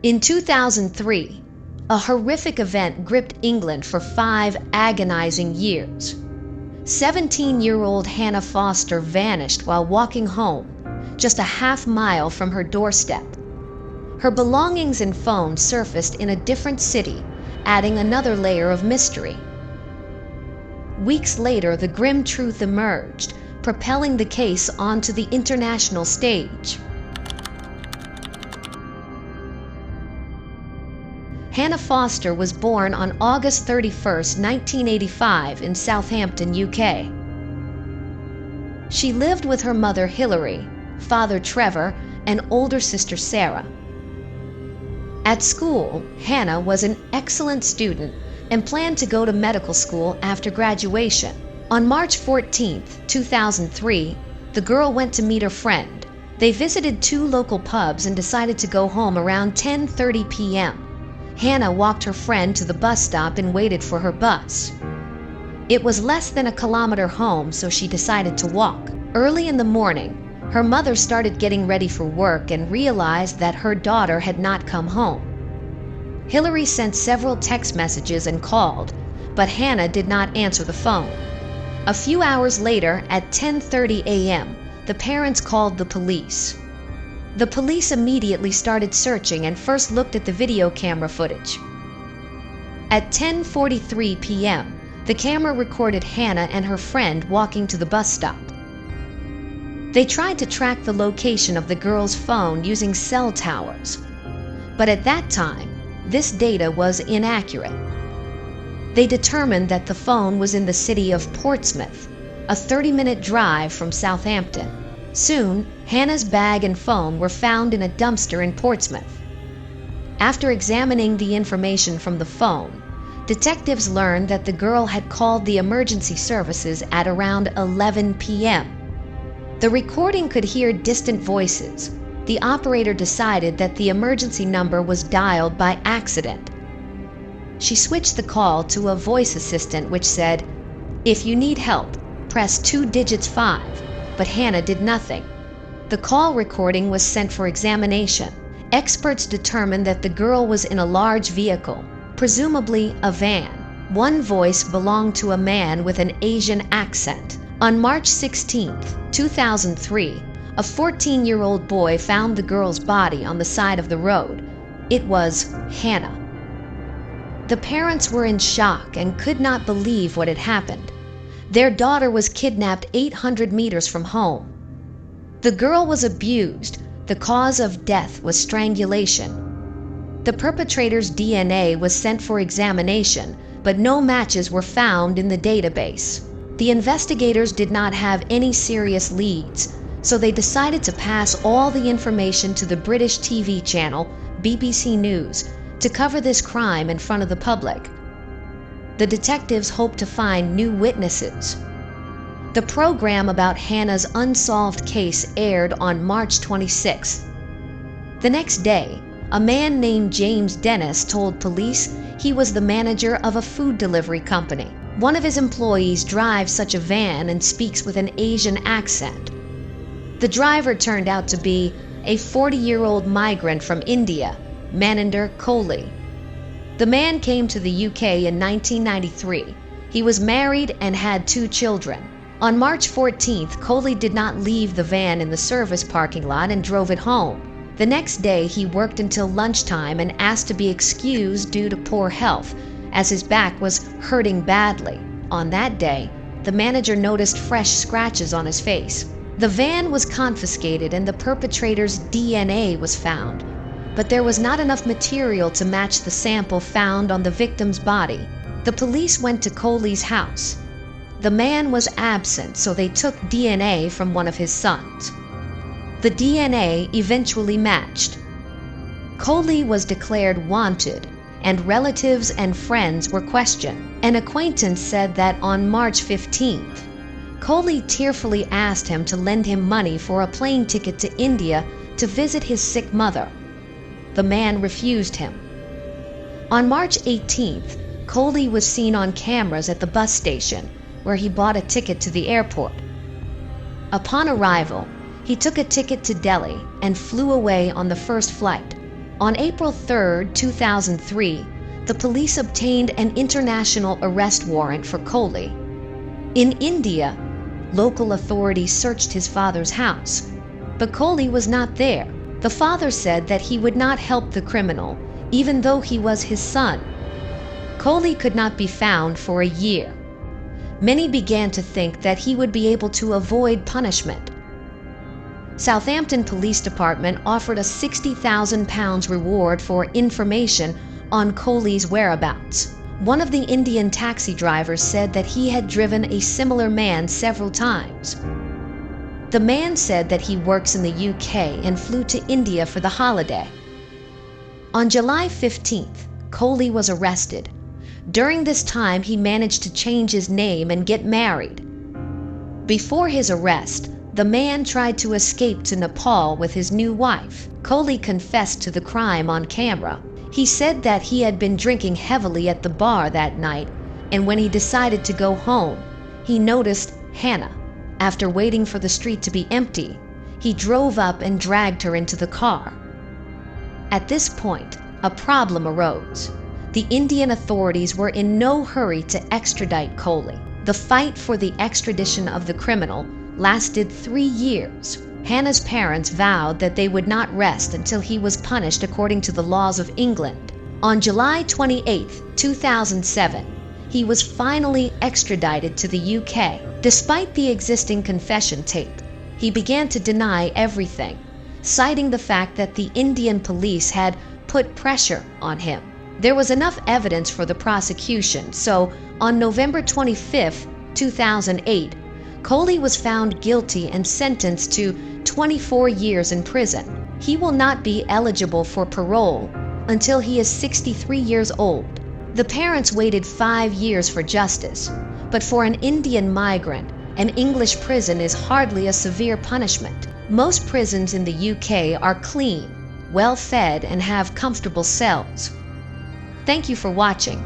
In 2003, a horrific event gripped England for 5 agonizing years. 17-year-old Hannah Foster vanished while walking home, just a half-mile from her doorstep. Her belongings and phone surfaced in a different city, adding another layer of mystery. Weeks later, the grim truth emerged, propelling the case onto the international stage. Hannah Foster was born on August 31, 1985 in Southampton, UK. She lived with her mother Hilary, father Trevor, and older sister Sarah. At school, Hannah was an excellent student and planned to go to medical school after graduation. On March 14, 2003, the girl went to meet her friend. They visited 2 local pubs and decided to go home around 10:30 p.m. Hannah walked her friend to the bus stop and waited for her bus. It was less than a kilometer home, so she decided to walk. Early in the morning, her mother started getting ready for work and realized that her daughter had not come home. Hilary sent several text messages and called, but Hannah did not answer the phone. A few hours later, at 10:30 a.m., the parents called the police. The police immediately started searching and first looked at the video camera footage. At 10:43 p.m., the camera recorded Hannah and her friend walking to the bus stop. They tried to track the location of the girl's phone using cell towers, but at that time, this data was inaccurate. They determined that the phone was in the city of Portsmouth, a 30-minute drive from Southampton. Soon, Hannah's bag and phone were found in a dumpster in Portsmouth. After examining the information from the phone, detectives learned that the girl had called the emergency services at around 11 p.m. The recording could hear distant voices. The operator decided that the emergency number was dialed by accident. She switched the call to a voice assistant which said, "If you need help, press 2 digits 5. But Hannah did nothing. The call recording was sent for examination. Experts determined that the girl was in a large vehicle, presumably a van. One voice belonged to a man with an Asian accent. On March 16, 2003, a 14-year-old boy found the girl's body on the side of the road. It was Hannah. The parents were in shock and could not believe what had happened. Their daughter was kidnapped 800 meters from home. The girl was abused. The cause of death was strangulation. The perpetrator's DNA was sent for examination, but no matches were found in the database. The investigators did not have any serious leads, so they decided to pass all the information to the British TV channel, BBC News, to cover this crime in front of the public. The detectives hoped to find new witnesses. The program about Hannah's unsolved case aired on March 26. The next day, a man named James Dennis told police he was the manager of a food delivery company. One of his employees drives such a van and speaks with an Asian accent. The driver turned out to be a 40-year-old migrant from India, Maninder Kohli. The man came to the UK in 1993. He was married and had 2 children. On March 14th, Kohli did not leave the van in the service parking lot and drove it home. The next day, he worked until lunchtime and asked to be excused due to poor health, as his back was hurting badly. On that day, the manager noticed fresh scratches on his face. The van was confiscated and the perpetrator's DNA was found, but there was not enough material to match the sample found on the victim's body. The police went to Kohli's house. The man was absent, so they took DNA from one of his sons. The DNA eventually matched. Kohli was declared wanted, and relatives and friends were questioned. An acquaintance said that on March 15th, Kohli tearfully asked him to lend him money for a plane ticket to India to visit his sick mother. The man refused him. On March 18th, Kohli was seen on cameras at the bus station, where he bought a ticket to the airport. Upon arrival, he took a ticket to Delhi and flew away on the first flight. On April 3, 2003, the police obtained an international arrest warrant for Kohli. In India, local authorities searched his father's house, but Kohli was not there. The father said that he would not help the criminal, even though he was his son. Kohli could not be found for a year. Many began to think that he would be able to avoid punishment. Southampton Police Department offered a £60,000 reward for information on Kohli's whereabouts. One of the Indian taxi drivers said that he had driven a similar man several times. The man said that he works in the UK and flew to India for the holiday. On July 15th, Kohli was arrested. During this time, he managed to change his name and get married. Before his arrest, the man tried to escape to Nepal with his new wife. Kohli confessed to the crime on camera. He said that he had been drinking heavily at the bar that night, and when he decided to go home, he noticed Hannah. After waiting for the street to be empty, he drove up and dragged her into the car. At this point, a problem arose. The Indian authorities were in no hurry to extradite Kohli. The fight for the extradition of the criminal lasted 3 years. Hannah's parents vowed that they would not rest until he was punished according to the laws of England. On July 28, 2007, he was finally extradited to the UK. Despite the existing confession tape, he began to deny everything, citing the fact that the Indian police had put pressure on him. There was enough evidence for the prosecution, so on November 25, 2008, Kohli was found guilty and sentenced to 24 years in prison. He will not be eligible for parole until he is 63 years old. The parents waited 5 years for justice, but for an Indian migrant, an English prison is hardly a severe punishment. Most prisons in the UK are clean, well-fed, and have comfortable cells. Thank you for watching.